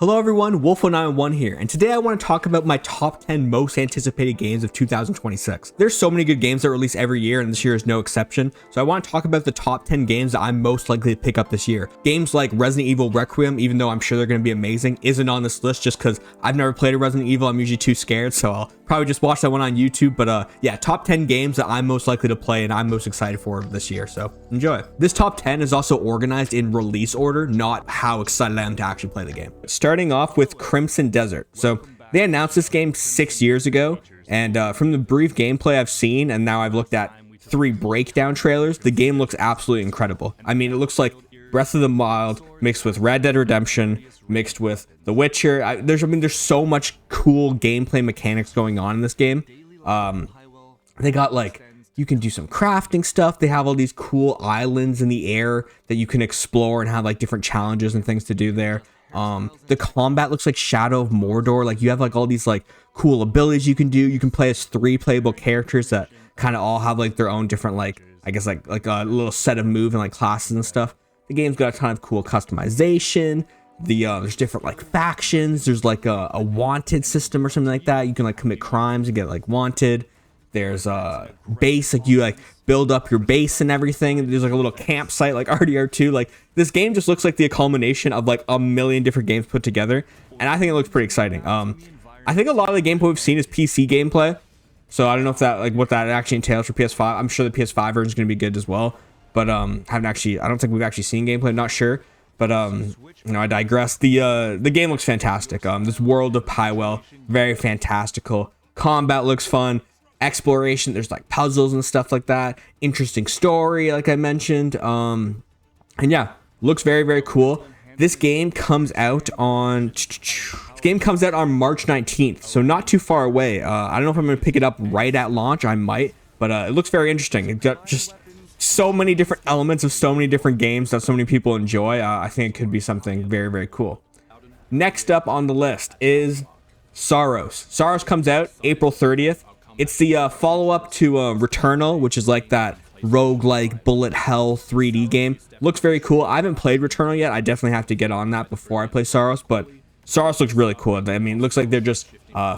Hello everyone, Wolf0911 here, and today I want to talk about my top 10 most anticipated games of 2026. There's so many good games that release every year, and this year is no exception, so I want to talk about the top 10 games that I'm most likely to pick up this year. Games like Resident Evil Requiem, even though I'm sure they're going to be amazing, isn't on this list just because I've never played a Resident Evil. I'm usually too scared, so I'll probably just watch that one on YouTube, but yeah, top 10 games that I'm most likely to play and I'm most excited for this year, so enjoy. This top 10 is also organized in release order, not how excited I am to actually play the game. Starting off with Crimson Desert. So they announced this game 6 years ago, and from the brief gameplay I've seen, and now I've looked at 3 breakdown trailers, the game looks absolutely incredible. I mean, it looks like Breath of the Wild mixed with Red Dead Redemption, mixed with The Witcher. There's so much cool gameplay mechanics going on in this game. They got like, you can do some crafting stuff. They have all these cool islands in the air that you can explore and have like different challenges and things to do there. The combat looks like Shadow of Mordor. Like, you have like all these like cool abilities you can do. You can play as 3 playable characters that kind of all have like their own different, like, I guess like a little set of move and like classes and stuff. The game's got a ton of cool customization. There's different like factions. There's like a wanted system or something like that. You can like commit crimes and get like wanted. There's a base, like you like build up your base and everything. And there's like a little campsite like RDR2. Like, this game just looks like the culmination of like a million different games put together, and I think it looks pretty exciting. I think a lot of the gameplay we've seen is PC gameplay, so I don't know if that, like, what that actually entails for PS5. I'm sure the PS5 version is going to be good as well, but I don't think we've actually seen gameplay. I'm not sure, but I digress. The game looks fantastic. This world of Pywell, very fantastical. Combat looks fun. Exploration, there's like puzzles and stuff like that. Interesting story, like I mentioned. And yeah, looks very, very cool. This game comes out on March 19th, so not too far away. I don't know if I'm gonna pick it up right at launch. I might, but it looks very interesting. It got just so many different elements of so many different games that so many people enjoy. I think it could be something very, very cool. Next up on the list is Saros. Saros comes out April 30th. It's the follow-up to Returnal, which is like that roguelike bullet hell 3D game. Looks very cool. I haven't played Returnal yet. I definitely have to get on that before I play Saros, but Saros looks really cool. I mean, it looks like they're just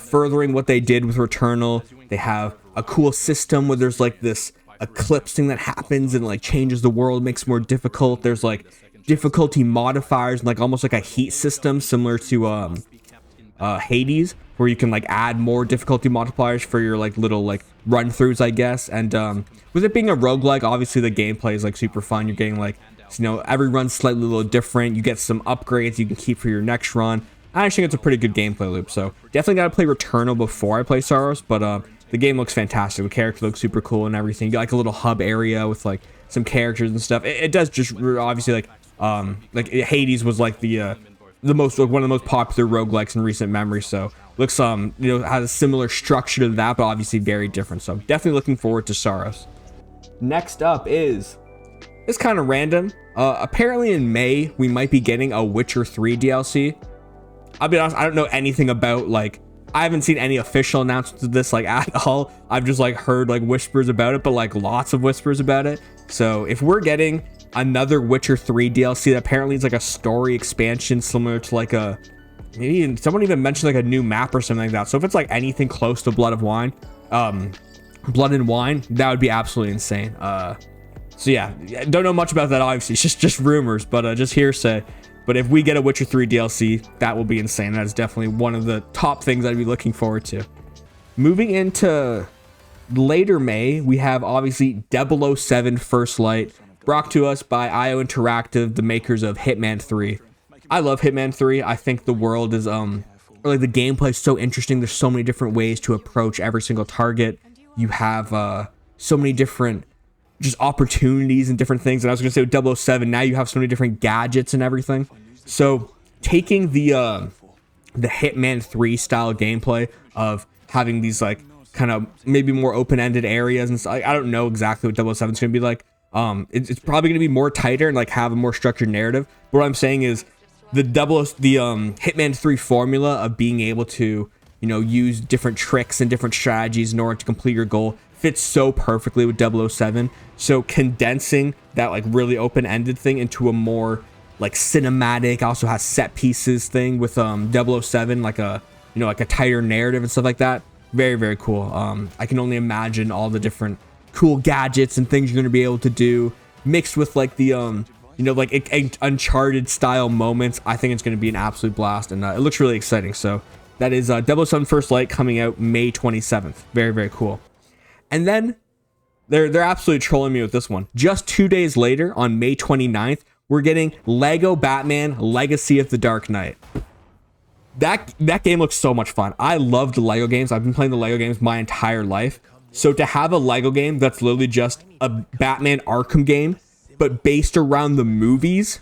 furthering what they did with Returnal. They have a cool system where there's like this eclipse thing that happens and like changes the world, makes it more difficult. There's like difficulty modifiers and like almost like a heat system similar to Hades, where you can like add more difficulty multipliers for your like little like run throughs, I guess. And with it being a roguelike, obviously the gameplay is like super fun. You're getting like, you know, every run's slightly a little different. You get some upgrades you can keep for your next run. I actually think it's a pretty good gameplay loop, so definitely gotta play Returnal before I play Saros. But the game looks fantastic. The character looks super cool and everything. You got like a little hub area with like some characters and stuff. It does just obviously like Hades was like the most, like, one of the most popular roguelikes in recent memory, so looks you know, has a similar structure to that, but obviously very different. So definitely looking forward to Saros. Next up is, it's kind of random. Apparently in May we might be getting a Witcher 3 DLC. I'll be honest, I don't know anything about, like, I haven't seen any official announcements of this like at all. I've just like heard like whispers about it, but like lots of whispers about it. So if we're getting another Witcher 3 DLC that apparently is like a story expansion similar to like maybe someone even mentioned like a new map or something like that. So if it's like anything close to Blood and Wine, that would be absolutely insane. So yeah, don't know much about that, obviously. It's just rumors, but just hearsay. But if we get a Witcher 3 DLC, that will be insane. That is definitely one of the top things I'd be looking forward to. Moving into later May, we have obviously 007 First Light, brought to us by IO Interactive, the makers of Hitman 3. I love Hitman 3. I think the world is or like the gameplay is so interesting. There's so many different ways to approach every single target. You have so many different just opportunities and different things. And I was gonna say with 007, now you have so many different gadgets and everything. So taking the Hitman 3 style gameplay of having these like kind of maybe more open-ended areas and stuff. I don't know exactly what 007 is gonna be like. It's probably gonna be more tighter and like have a more structured narrative. But what I'm saying is the Hitman 3 formula of being able to, you know, use different tricks and different strategies in order to complete your goal fits so perfectly with 007. So condensing that like really open-ended thing into a more like cinematic, also has set pieces thing with 007, like a, you know, like a tighter narrative and stuff like that. Very, very cool. I can only imagine all the different cool gadgets and things you're going to be able to do, mixed with like the you know, like Uncharted style moments. I think it's going to be an absolute blast, and it looks really exciting. So that is 007 First Light, coming out May 27th. Very, very cool. And then they're absolutely trolling me with this one. Just 2 days later, on May 29th, we're getting Lego Batman Legacy of the Dark Knight. That game looks so much fun. I love the Lego games. I've been playing the Lego games my entire life. So to have a Lego game that's literally just a Batman Arkham game, but based around the movies,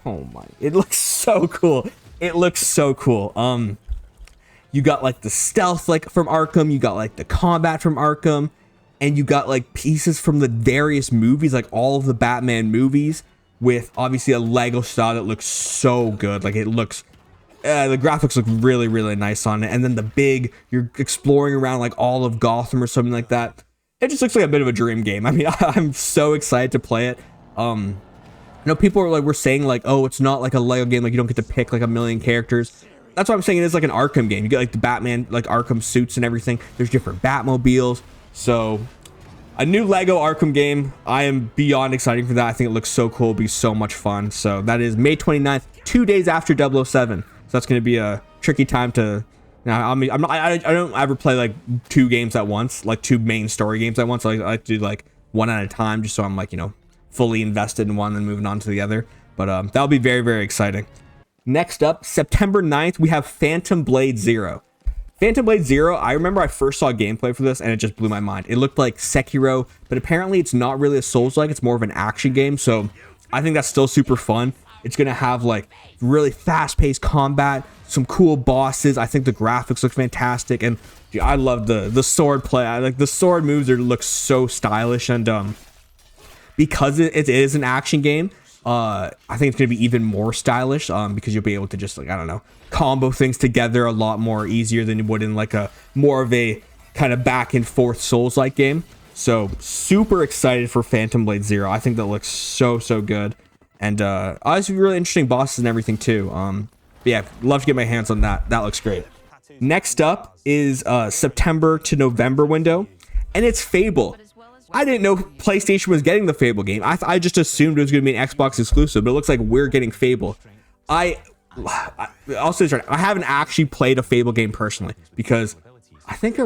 oh my, it looks so cool. It looks so cool. You got like the stealth like from Arkham, you got like the combat from Arkham, and you got like pieces from the various movies, like all of the Batman movies, with obviously a Lego style that looks so good. Like it looks, the graphics look really, really nice on it. And then the big, you're exploring around like all of Gotham or something like that. It just looks like a bit of a dream game. I mean, I'm so excited to play it. You know, people were saying like, oh, it's not like a Lego game, like you don't get to pick like a million characters. That's why I'm saying it is like an Arkham game. You get like the Batman, like Arkham suits and everything. There's different Batmobiles. So a new Lego Arkham game. I am beyond excited for that. I think it looks so cool. It'll be so much fun. So that is May 29th, 2 days after 007. So that's going to be a tricky time to. Now, I mean, I don't ever play like two games at once, like two main story games at once. I like to do like one at a time, just so I'm like, you know, fully invested in one and moving on to the other. But that'll be very, very exciting. Next up, September 9th, we have Phantom Blade Zero. Phantom Blade Zero, I remember I first saw gameplay for this and it just blew my mind. It looked like Sekiro, but apparently it's not really a Souls-like, it's more of an action game. So I think that's still super fun. It's going to have like really fast-paced combat, some cool bosses. I think the graphics look fantastic, and dude, I love the sword play. I like the sword moves look so stylish, and because it is an action game, I think it's going to be even more stylish, because you'll be able to just, like, I don't know, combo things together a lot more easier than you would in like a more of a kind of back and forth Souls-like game. So super excited for Phantom Blade Zero. I think that looks so good. And obviously really interesting bosses and everything too. But yeah, love to get my hands on that. That looks great. Next up is September to November window, and it's Fable. I didn't know PlayStation was getting the Fable game. I just assumed it was going to be an Xbox exclusive, but it looks like we're getting Fable. I'll say this, I haven't actually played a Fable game personally, because I think I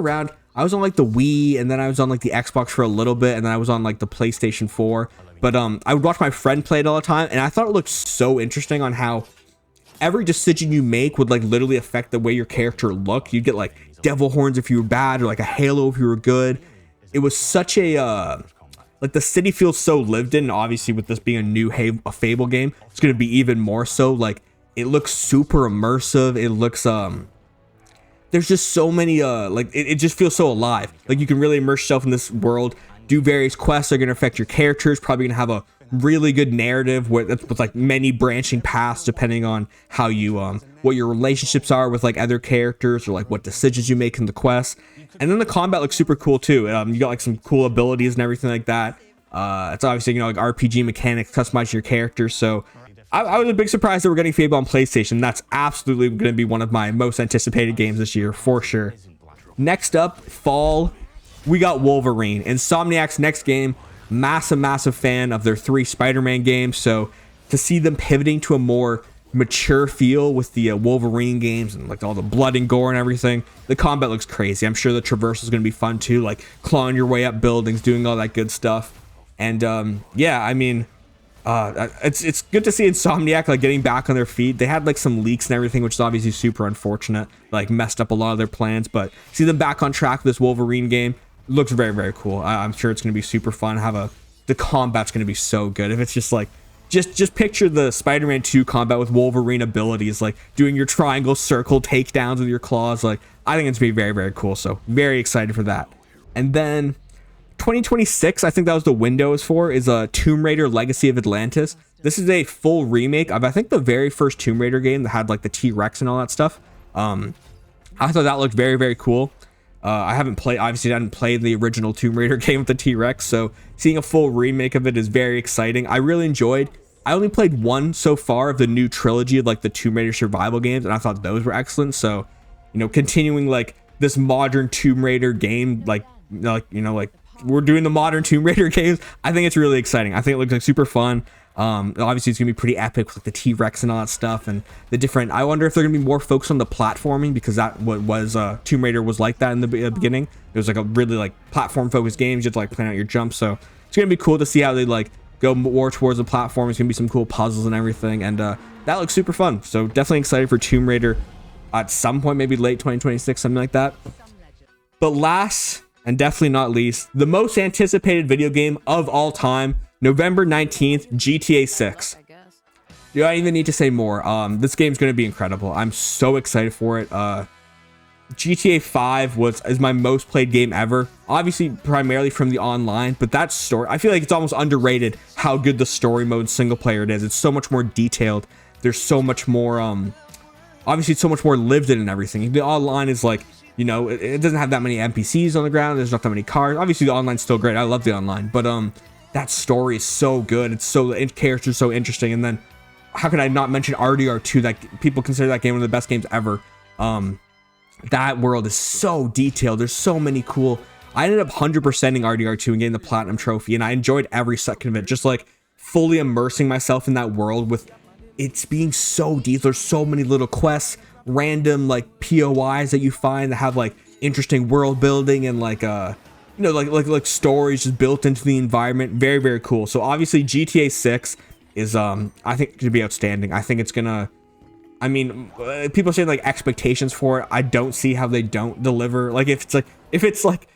was on like the Wii, and then I was on like the Xbox for a little bit, and then I was on like the PlayStation 4. But I would watch my friend play it all the time, and I thought it looked so interesting on how every decision you make would like literally affect the way your character looked. You'd get like devil horns if you were bad, or like a halo if you were good. It was such a like the city feels so lived in. Obviously, with this being a Fable game, it's gonna be even more so. Like it looks super immersive. It looks there's just so many like it just feels so alive. Like you can really immerse yourself in this world. Do various quests that are going to affect your characters. Probably going to have a really good narrative with like many branching paths depending on how you what your relationships are with like other characters, or like what decisions you make in the quests. And then the combat looks super cool too. You got like some cool abilities and everything like that. It's obviously, you know, like RPG mechanics, customize your character. So I was a big surprise that we're getting Fable on PlayStation. That's absolutely going to be one of my most anticipated games this year for sure. Next up, fall. We got Wolverine, Insomniac's next game. Massive fan of their 3 Spider-Man games. So to see them pivoting to a more mature feel with the Wolverine games and like all the blood and gore and everything, the combat looks crazy. I'm sure the traversal is going to be fun too, like clawing your way up buildings, doing all that good stuff. And yeah, I mean, it's good to see Insomniac like getting back on their feet. They had like some leaks and everything, which is obviously super unfortunate, like messed up a lot of their plans. But see them back on track with this Wolverine game looks very cool. I'm sure it's going to be super fun. The combat's going to be so good. If it's just like just picture the Spider-Man 2 combat with Wolverine abilities, like doing your triangle circle takedowns with your claws. Like I think it's going to be very cool. So very excited for that. And then 2026, I think that was the window is for, is a Tomb Raider Legacy of Atlantis. This is a full remake of, I think, the very first Tomb Raider game that had like the T-Rex and all that stuff. I thought that looked very cool. I hadn't played the original Tomb Raider game with the T-Rex, so seeing a full remake of it is very exciting. I really enjoyed I only played one so far of the new trilogy of like the Tomb Raider survival games, and I thought those were excellent. So, you know, continuing like this modern Tomb Raider game, like we're doing the modern Tomb Raider games. I think it's really exciting. I think it looks like super fun. Obviously it's gonna be pretty epic with like the T-Rex and all that stuff, and the different, I wonder if they're gonna be more focused on the platforming, because that what was Tomb Raider was like that in the beginning. It was like a really like platform focused game. You have to like plan out your jumps. So it's gonna be cool to see how they like go more towards the platform. It's gonna be some cool puzzles and everything, and that looks super fun. So definitely excited for Tomb Raider at some point, maybe late 2026, something like that. But last and definitely not least, the most anticipated video game of all time, November 19th, GTA 6. Do I even need to say more? This game's going to be incredible. I'm so excited for it. GTA 5 is my most played game ever. Obviously, primarily from the online, but that story, I feel like it's almost underrated how good the story mode single player it is. It's so much more detailed. There's so much more, obviously it's so much more lived in and everything. The online is like, you know, it doesn't have that many NPCs on the ground. There's not that many cars. Obviously the online's still great. I love the online, but that story is so good. It's so, characters so interesting. And then how could I not mention RDR2? That people consider that game one of the best games ever. That world is so detailed. There's so many cool. I ended up 100%ing RDR2 and getting the platinum trophy, and I enjoyed every second of it. Just like fully immersing myself in that world with it's being so deep. There's so many little quests, random like POIs that you find that have like interesting world building and like you know, like stories just built into the environment. Very, very cool. So obviously GTA 6 is I think gonna be outstanding. I think it's gonna, I mean, people say like expectations for it. I don't see how they don't deliver. Like if it's like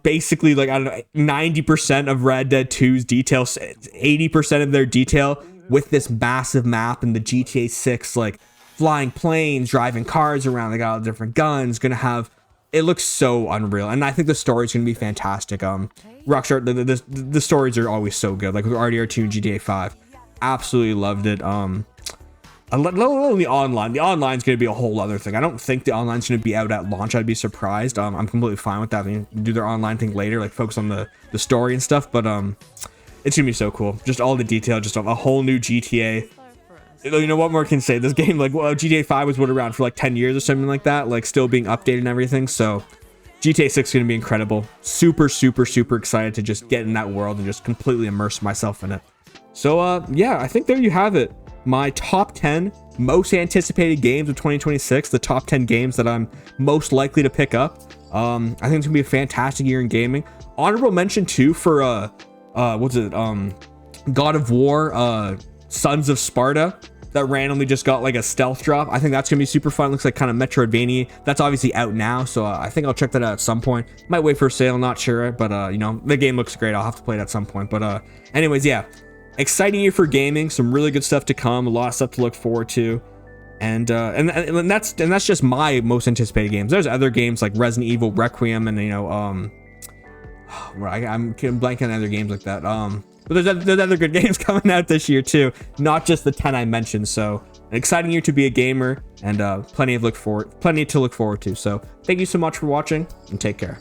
basically like, I don't know, 90% of Red Dead 2's details, 80% of their detail with this massive map and the GTA 6, like flying planes, driving cars around, they got all different guns, gonna have, it looks so unreal. And I think the story's gonna be fantastic. Rockstar, the stories are always so good, like with RDR2 and GTA 5. Absolutely loved it. The online's gonna be a whole other thing. I don't think the online's gonna be out at launch. I'd be surprised. I'm completely fine with that. I mean, do their online thing later, like focus on the story and stuff. But it's gonna be so cool. Just all the detail, just a whole new GTA. You know what more can say? This game, like, well, GTA 5 was around for like 10 years or something like that, like still being updated and everything. So GTA 6 is gonna be incredible. Super, super, super excited to just get in that world and just completely immerse myself in it. So yeah, I think there you have it. My top 10 most anticipated games of 2026, the top 10 games that I'm most likely to pick up. I think it's gonna be a fantastic year in gaming. Honorable mention too for what's it, God of War, Sons of Sparta, that randomly just got like a stealth drop. I think that's gonna be super fun. Looks like kind of Metroidvania. That's obviously out now, so I think I'll check that out at some point. Might wait for a sale, not sure, but you know, the game looks great. I'll have to play it at some point. But anyways, yeah, exciting year for gaming. Some really good stuff to come. A lot of stuff to look forward to. And that's just my most anticipated games. There's other games like Resident Evil Requiem, and you know, I'm blanking on other games like that. But there's other good games coming out this year too, not just the 10 I mentioned. So an exciting year to be a gamer, and plenty to look forward to. So thank you so much for watching, and take care.